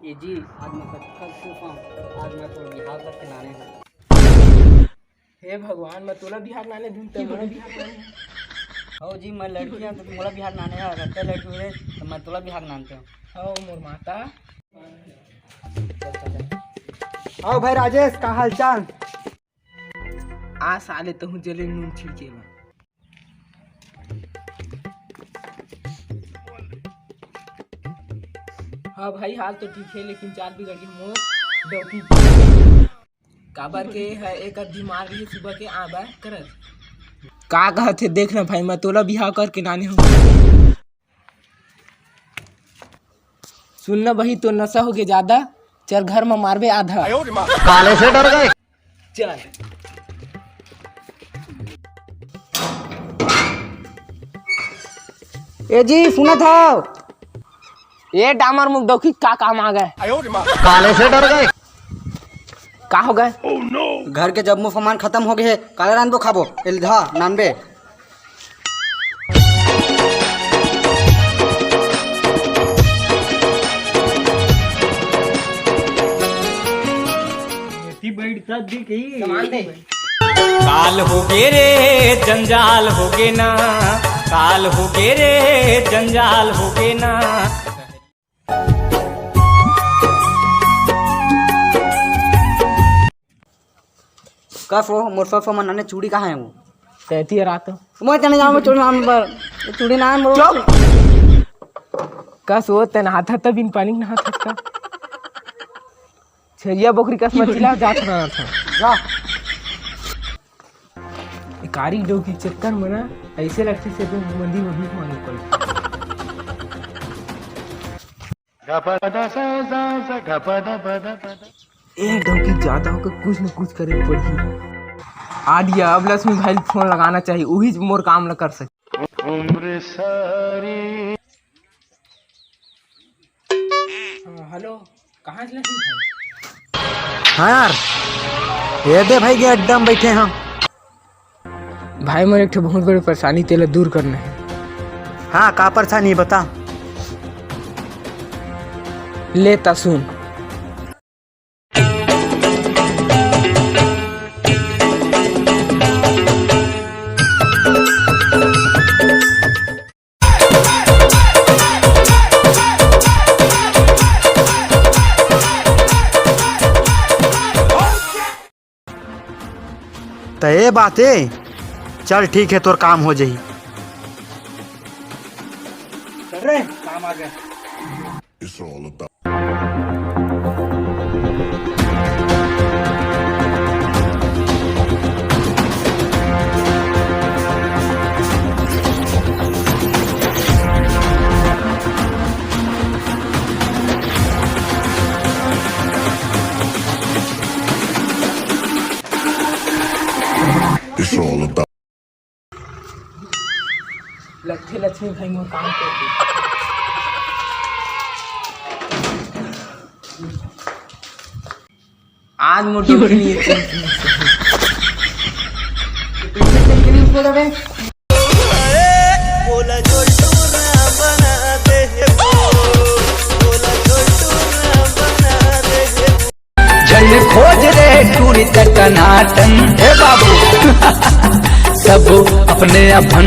ये जी आज मैं कल सोचा आज मैं तो बिहार तक के नाने हैं। हे भगवान, मैं तोला बिहार नाने ढूंढते मोला बिहार नाने हो जी मैं लड़की हूँ तो मोला बिहार नाने है, अगर लड़की हुए तो मैं तोला बिहार नानते हूँ। हो मोर माता। आओ भाई राजेश, का हाल चाल? आ साले तो हूँ जले नून छिड़के में। हाँ भाई, हाल तो ठीक है लेकिन चाल बिगड़ गई मोर डोकी काबर के है एक बीमार रही सुबह के आबा करत का कहते देखना भाई, मैं तोला बिहार करके नाने हूँ। सुनना भाई, तो नशा हो गया ज्यादा, चल घर में मारबे आधा। काले से डर गए। चल ए जी सुना था, ये डामर मुख दौखी का काम आ गए। काले से डर गए। का हो गए? घर के जब मुँह सामान खत्म हो गए, काले रान दो खाबो एलधा नानबे। काल हो गे रे जंजाल हो गे ना, काल हो गे रे जंजाल हो गे ना। कस वो मोर सामान नाने चूड़ी कहाँ है वो? कहती है रात मैं चने जाऊँ चूड़ी नान पर, चूड़ी नान बोलो। कस वो तेन हाथ तब इन पानी नहा था छरिया बकरी कस मछला जात रहा था। जा कारी डो की चक्कर में ना ऐसे लगते से तो मंदी में भी मांगे पड़ी। ए डोकी ज्यादा होकर कुछ न कुछ करे पड़ी। आडिया अब लक्ष्मी भाई फोन लगाना चाहिए, वही मोर काम न कर सके। उम्र सारी। हेलो, कहाँ से लक्ष्मी भाई? हाँ यार, ये दे भाई के अड्डा में बैठे हैं। भाई मेरे एक बहुत बड़ी परेशानी तेला दूर करना है। हाँ, का परेशानी बता। लेता सुन। तो ये बात है, चल ठीक है, तोर काम हो जाही। चल रे, काम आ गया। It's all about लगते लक्ष्मी भाई मोर काम करते। आज मोर डोकी नहीं जन खोज रे टूरी टनाटन हे बाबू सब अपने अपन